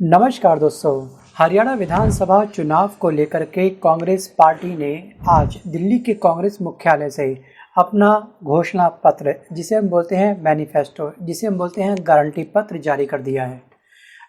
नमस्कार दोस्तों। हरियाणा विधानसभा चुनाव को लेकर के कांग्रेस पार्टी ने आज दिल्ली के कांग्रेस मुख्यालय से अपना घोषणा पत्र, जिसे हम बोलते हैं मैनिफेस्टो, जिसे हम बोलते हैं गारंटी पत्र, जारी कर दिया है।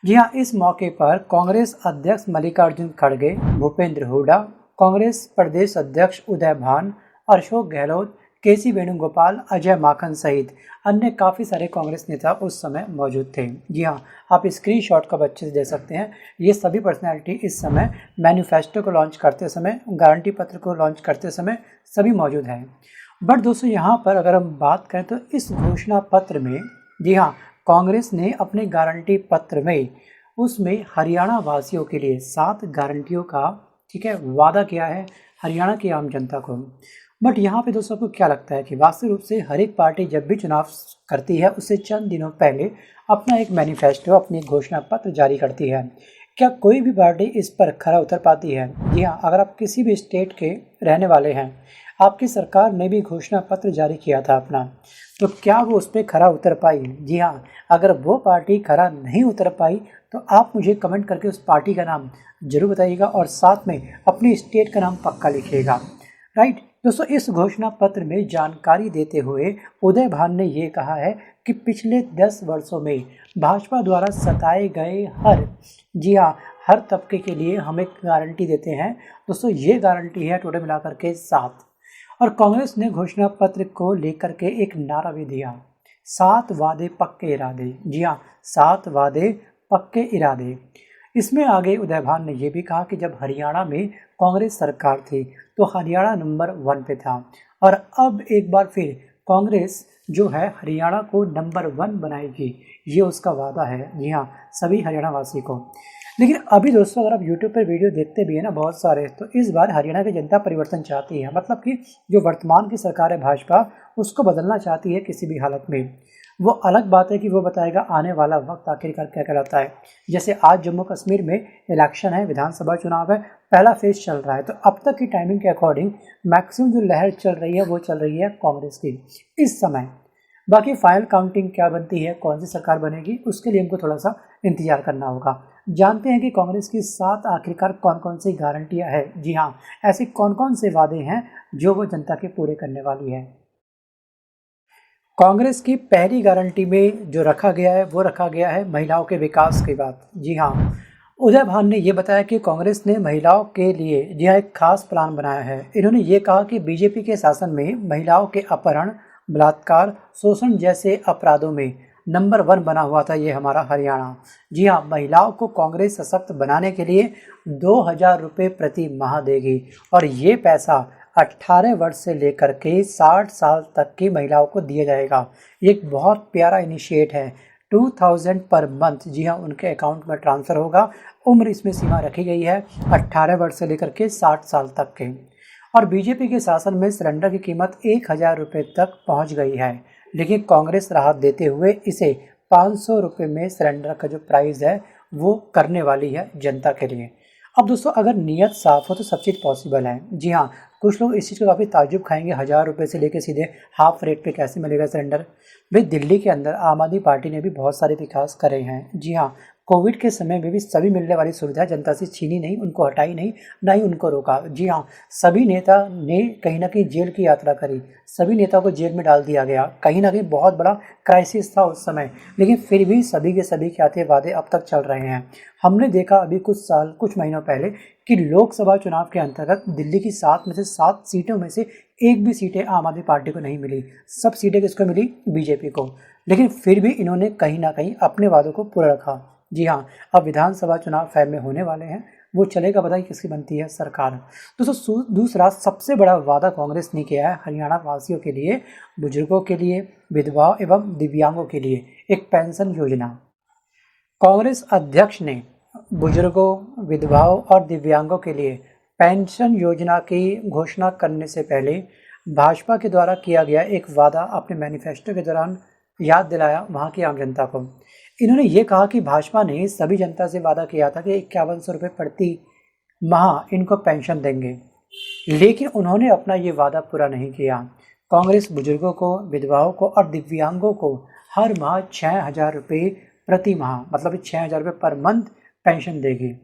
जी हाँ, इस मौके पर कांग्रेस अध्यक्ष मल्लिकार्जुन खड़गे, भूपेंद्र हुड्डा, कांग्रेस प्रदेश अध्यक्ष उदय भान, अशोक गहलोत, केसी वेणुगोपाल, अजय माकन सहित अन्य काफ़ी सारे कांग्रेस नेता उस समय मौजूद थे। जी हाँ, आप स्क्रीनशॉट का अच्छे से देख सकते हैं। ये सभी पर्सनैलिटी इस समय मैनिफेस्टो को लॉन्च करते समय, गारंटी पत्र को लॉन्च करते समय सभी मौजूद हैं। बट दोस्तों, यहाँ पर अगर हम बात करें तो इस घोषणा पत्र में, जी हाँ, कांग्रेस ने अपने गारंटी पत्र में उसमें हरियाणा वासियों के लिए 7 गारंटियों का, ठीक है, वादा किया है हरियाणा की आम जनता को। बट यहाँ पे दोस्तों, आपको क्या लगता है कि वास्तविक रूप से हर एक पार्टी जब भी चुनाव करती है उससे चंद दिनों पहले अपना एक मैनिफेस्टो, अपनी घोषणा पत्र जारी करती है। क्या कोई भी पार्टी इस पर खरा उतर पाती है? जी हाँ, अगर आप किसी भी स्टेट के रहने वाले हैं, आपकी सरकार ने भी घोषणा पत्र जारी किया था अपना, तो क्या वो उस पर खरा उतर पाई? जी हाँ, अगर वो पार्टी खरा नहीं उतर पाई तो आप मुझे कमेंट करके उस पार्टी का नाम जरूर बताइएगा और साथ में अपनी स्टेट का नाम पक्का लिखिएगा। राइट दोस्तों, इस घोषणा पत्र में जानकारी देते हुए उदय भान ने ये कहा है कि पिछले 10 वर्षों में भाजपा द्वारा सताए गए हर तबके के लिए हम एक गारंटी देते हैं। दोस्तों, ये गारंटी है टोटल मिलाकर के 7। और कांग्रेस ने घोषणा पत्र को लेकर के एक नारा भी दिया, 7 वादे पक्के इरादे। जी हाँ, 7 वादे पक्के इरादे। इसमें आगे उदय भान ने यह भी कहा कि जब हरियाणा में कांग्रेस सरकार थी तो हरियाणा नंबर 1 पे था, और अब एक बार फिर कांग्रेस जो है हरियाणा को नंबर 1 बनाएगी, ये उसका वादा है। जी हाँ, सभी हरियाणा वासी को। लेकिन अभी दोस्तों, अगर आप यूट्यूब पर वीडियो देखते भी हैं ना बहुत सारे, तो इस बार हरियाणा की जनता परिवर्तन चाहती है। मतलब कि जो वर्तमान की सरकार है भाजपा, उसको बदलना चाहती है किसी भी हालत में। वो अलग बात है कि वो बताएगा आने वाला वक्त आखिरकार क्या कहलाता है। जैसे आज जम्मू कश्मीर में इलेक्शन है, विधानसभा चुनाव है, पहला फेज चल रहा है, तो अब तक की टाइमिंग के अकॉर्डिंग मैक्सिमम जो लहर चल रही है वो चल रही है कांग्रेस की इस समय। बाकी फाइनल काउंटिंग क्या बनती है, कौन सी सरकार बनेगी, उसके लिए हमको थोड़ा सा इंतजार करना होगा। जानते हैं कि कांग्रेस की 7 आखिरकार कौन कौन सी गारंटियां हैं। जी हाँ, ऐसे कौन कौन से वादे हैं जो वो जनता के पूरे करने वाली है। कांग्रेस की पहली गारंटी में जो रखा गया है वो रखा गया है महिलाओं के विकास की बात। जी हाँ, उदय भान ने ये बताया कि कांग्रेस ने महिलाओं के लिए जी हाँ एक खास प्लान बनाया है। इन्होंने ये कहा कि बीजेपी के शासन में महिलाओं के अपहरण, बलात्कार, शोषण जैसे अपराधों में नंबर 1 बना हुआ था ये हमारा हरियाणा। जी हाँ, महिलाओं को कांग्रेस सशक्त बनाने के लिए 2000 रुपये प्रति माह देगी, और ये पैसा 18 वर्ष से लेकर के 60 साल तक की महिलाओं को दिया जाएगा। ये एक बहुत प्यारा इनिशिएट है। 2000 पर मंथ, जी हाँ, उनके अकाउंट में ट्रांसफ़र होगा। उम्र इसमें सीमा रखी गई है 18 वर्ष से लेकर के 60 साल तक के। और बीजेपी के शासन में सिलेंडर की कीमत 1000 रुपये तक पहुंच गई है, लेकिन कांग्रेस राहत देते हुए इसे 500 रुपये में सिलेंडर का जो प्राइस है वो करने वाली है जनता के लिए। अब दोस्तों, अगर नीयत साफ हो तो सब चीज़ पॉसिबल है। जी हाँ, कुछ लोग इस चीज़ को काफ़ी ताज्जुब खाएंगे, 1000 रुपये से लेकर सीधे हाफ रेट पे कैसे मिलेगा सिलेंडर। भाई, दिल्ली के अंदर आम आदमी पार्टी ने भी बहुत सारे विकास करे हैं। जी हाँ, कोविड के समय में भी सभी मिलने वाली सुविधा जनता से छीनी नहीं, उनको हटाई नहीं, ना ही उनको रोका। जी हाँ, सभी नेता ने कहीं ना कहीं जेल की यात्रा करी, सभी नेताओं को जेल में डाल दिया गया। कहीं ना कहीं बहुत बड़ा क्राइसिस था उस समय, लेकिन फिर भी सभी के सभी क्या थे, वादे अब तक चल रहे हैं। हमने देखा अभी कुछ महीनों पहले कि लोकसभा चुनाव के अंतर्गत दिल्ली की 7 सीटों में से एक भी सीटें आम आदमी पार्टी को नहीं मिली। सब सीटें किसको मिली? बीजेपी को। लेकिन फिर भी इन्होंने कहीं ना कहीं अपने वादों को पूरा रखा। जी हाँ, अब विधानसभा चुनाव फैब में होने वाले हैं, वो चलेगा, बताइए किसकी बनती है सरकार। दोस्तों, दूसरा सबसे बड़ा वादा कांग्रेस ने किया है हरियाणा वासियों के लिए, बुजुर्गों के लिए, विधवाओं एवं दिव्यांगों के लिए एक पेंशन योजना। कांग्रेस अध्यक्ष ने बुजुर्गों, विधवाओं और दिव्यांगों के लिए पेंशन योजना की घोषणा करने से पहले भाजपा के द्वारा किया गया एक वादा अपने मैनिफेस्टो के दौरान याद दिलाया वहां की आम जनता को। इन्होंने ये कहा कि भाजपा ने सभी जनता से वादा किया था कि 5100 रुपये प्रति माह इनको पेंशन देंगे, लेकिन उन्होंने अपना ये वादा पूरा नहीं किया। कांग्रेस बुजुर्गों को, विधवाओं को और दिव्यांगों को हर माह 6000 रुपये प्रति माह, मतलब 6000 रुपये पर मंथ पेंशन देगी।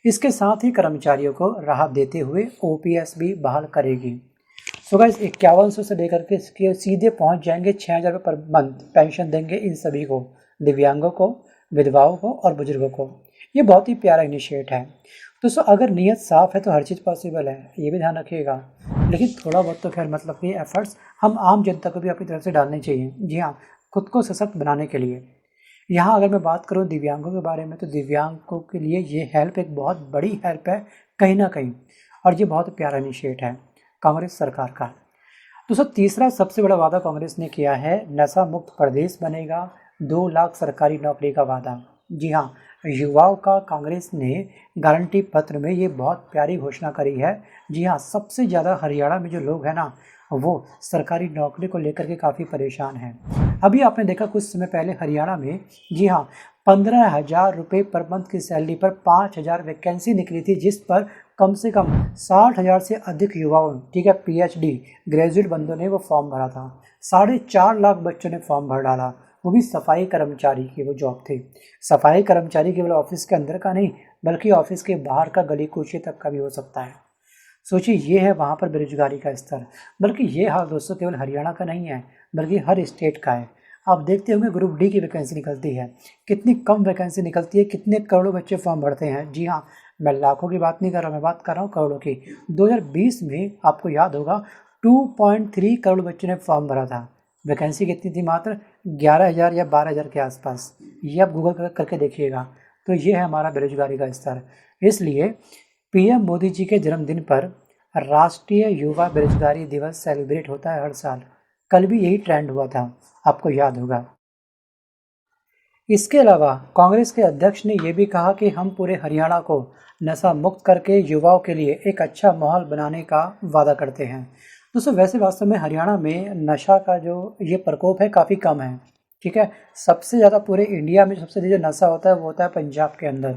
इसके साथ ही कर्मचारियों को राहत देते हुए ओपीएस भी बहाल करेगी। सो गाइस 5100 से लेकर के सीधे पहुंच जाएंगे 6000 रुपये पर मंथ पेंशन देंगे इन सभी को, दिव्यांगों को, विधवाओं को और बुजुर्गों को। ये बहुत ही प्यारा इनिशिएट है। दोस्तों अगर नीयत साफ़ है तो हर चीज़ पॉसिबल है, ये भी ध्यान रखिएगा। लेकिन थोड़ा बहुत तो खैर मतलब कि एफर्ट्स हम आम जनता को भी अपनी तरफ से डालने चाहिए। जी हाँ, खुद को सशक्त बनाने के लिए। यहाँ अगर मैं बात करूँ दिव्यांगों के बारे में, तो दिव्यांगों के लिए ये हेल्प एक बहुत बड़ी हेल्प है कहीं ना कहीं, और ये बहुत प्यारा इनिशिएट है कांग्रेस सरकार का। दोस्तों तीसरा सबसे बड़ा वादा कांग्रेस ने किया है, नशा मुक्त प्रदेश बनेगा, 2 लाख सरकारी नौकरी का वादा। जी हाँ, युवाओं का कांग्रेस ने गारंटी पत्र में ये बहुत प्यारी घोषणा करी है। जी हाँ, सबसे ज़्यादा हरियाणा में जो लोग हैं ना, वो सरकारी नौकरी को लेकर के काफ़ी परेशान हैं। अभी आपने देखा कुछ समय पहले हरियाणा में, जी हाँ, 15,000 रुपये पर मंथ की सैलरी पर 5,000 वैकेंसी निकली थी, जिस पर कम से कम 60,000 से अधिक युवाओं, ठीक है, पीएचडी ग्रेजुएट बंदों ने वो फॉर्म भरा था। 4.5 लाख बच्चों ने फॉर्म भर डाला, वो भी सफाई कर्मचारी की वो जॉब थी। सफाई कर्मचारी केवल ऑफिस के अंदर का नहीं, बल्कि ऑफिस के बाहर का गली कूचे तक का भी हो सकता है। सोचिए ये है वहाँ पर बेरोजगारी का स्तर। बल्कि ये हाल दोस्तों केवल हरियाणा का नहीं है, बल्कि हर स्टेट का है। आप देखते होंगे ग्रुप डी की वैकेंसी निकलती है, कितनी कम वैकेंसी निकलती है, कितने करोड़ों बच्चे फॉर्म भरते हैं। जी हाँ, मैं लाखों की बात नहीं कर रहा, मैं बात कर रहा हूँ करोड़ों की। 2020 में आपको याद होगा 2.3 करोड़ बच्चों ने फॉर्म भरा था। वैकेंसी कितनी थी? मात्र 11,000 या 12,000 के आसपास। ये आप गूगल करके देखिएगा। तो ये है हमारा बेरोजगारी का स्तर। इसलिए पीएम मोदी जी के जन्मदिन पर राष्ट्रीय युवा बेरोजगारी दिवस सेलिब्रेट होता है हर साल। कल भी यही ट्रेंड हुआ था, आपको याद होगा। इसके अलावा कांग्रेस के अध्यक्ष ने यह भी कहा कि हम पूरे हरियाणा को नशा मुक्त करके युवाओं के लिए एक अच्छा माहौल बनाने का वादा करते हैं। दोस्तों वैसे वास्तव में हरियाणा में नशा का जो ये प्रकोप है काफ़ी कम है, ठीक है। सबसे ज़्यादा पूरे इंडिया में सबसे ज़्यादा जो नशा होता है वो होता है पंजाब के अंदर।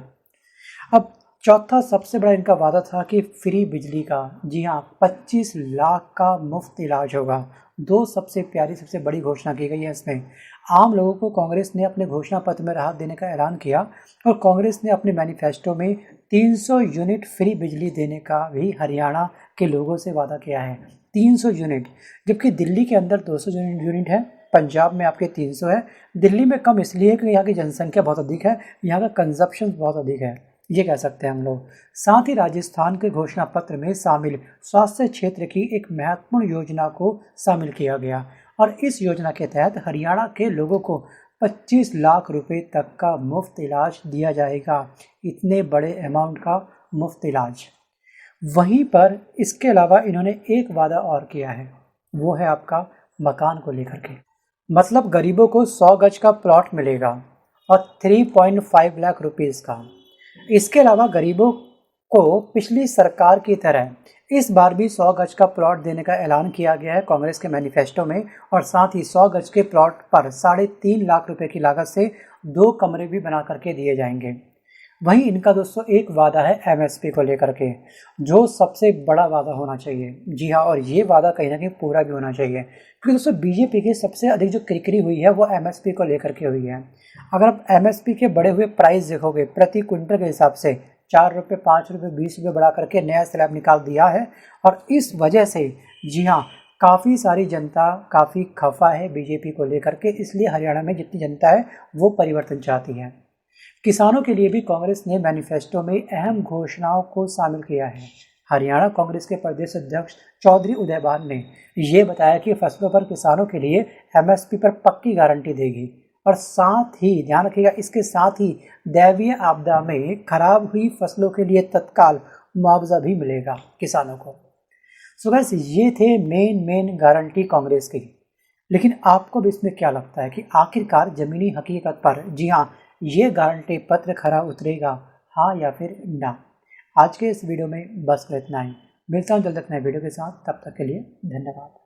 अब चौथा सबसे बड़ा इनका वादा था कि फ्री बिजली का। जी हाँ, 25 लाख का मुफ्त इलाज होगा। 2 सबसे प्यारी सबसे बड़ी घोषणा की गई है इसमें। आम लोगों को कांग्रेस ने अपने घोषणा पत्र में राहत देने का ऐलान किया, और कांग्रेस ने अपने मैनिफेस्टो में 300 यूनिट फ्री बिजली देने का भी हरियाणा के लोगों से वादा किया है। 300 यूनिट, जबकि दिल्ली के अंदर 200 यूनिट है, पंजाब में आपके 300 है। दिल्ली में कम इसलिए कि यहाँ की जनसंख्या बहुत अधिक है, यहाँ का कंजप्शन बहुत अधिक है, ये कह सकते हैं हम लोग। साथ ही राजस्थान के घोषणा पत्र में शामिल स्वास्थ्य क्षेत्र की एक महत्वपूर्ण योजना को शामिल किया गया, और इस योजना के तहत हरियाणा के लोगों को 25 लाख रुपए तक का मुफ्त इलाज दिया जाएगा। इतने बड़े अमाउंट का मुफ्त इलाज। वहीं पर इसके अलावा इन्होंने एक वादा और किया है, वो है आपका मकान को लेकर के। मतलब गरीबों को 100 गज का प्लॉट मिलेगा और 3.5 लाख रुपीज़ का। इसके अलावा गरीबों को पिछली सरकार की तरह इस बार भी 100 गज का प्लॉट देने का ऐलान किया गया है कांग्रेस के मैनिफेस्टो में, और साथ ही 100 गज के प्लॉट पर 3.5 लाख रुपए की लागत से 2 कमरे भी बना करके दिए जाएंगे। वहीं इनका दोस्तों एक वादा है एमएसपी को लेकर के, जो सबसे बड़ा वादा होना चाहिए। जी हाँ, और ये वादा कहीं ना कहीं पूरा भी होना चाहिए, क्योंकि दोस्तों बीजेपी की सबसे अधिक जो किरकिरी हुई है वो एमएसपी को लेकर के हुई है। अगर आप एमएसपी के बढ़े हुए प्राइस देखोगे प्रति क्विंटल के हिसाब से, 4 रुपये, 5 रुपये, 20 रुपये बढ़ा करके नया स्लैब निकाल दिया है, और इस वजह से जी हाँ काफ़ी सारी जनता काफ़ी खफा है बीजेपी को लेकर के। इसलिए हरियाणा में जितनी जनता है वो परिवर्तन चाहती है। किसानों के लिए भी कांग्रेस ने मैनिफेस्टो में अहम घोषणाओं को शामिल किया है। हरियाणा कांग्रेस के प्रदेश अध्यक्ष चौधरी उदयभान ने ये बताया कि फसलों पर किसानों के लिए एमएसपी पर पक्की गारंटी देगी, और साथ ही ध्यान रखिएगा इसके साथ ही दैवीय आपदा में खराब हुई फसलों के लिए तत्काल मुआवजा भी मिलेगा किसानों को। सो गाइस ये थे मेन गारंटी कांग्रेस की। लेकिन आपको भी इसमें क्या लगता है कि आखिरकार ज़मीनी हकीकत पर जी हाँ ये गारंटी पत्र खरा उतरेगा, हाँ या फिर ना? आज के इस वीडियो में बस इतना ही। मिलता हूँ जल्द तक नए वीडियो के साथ, तब तक के लिए धन्यवाद।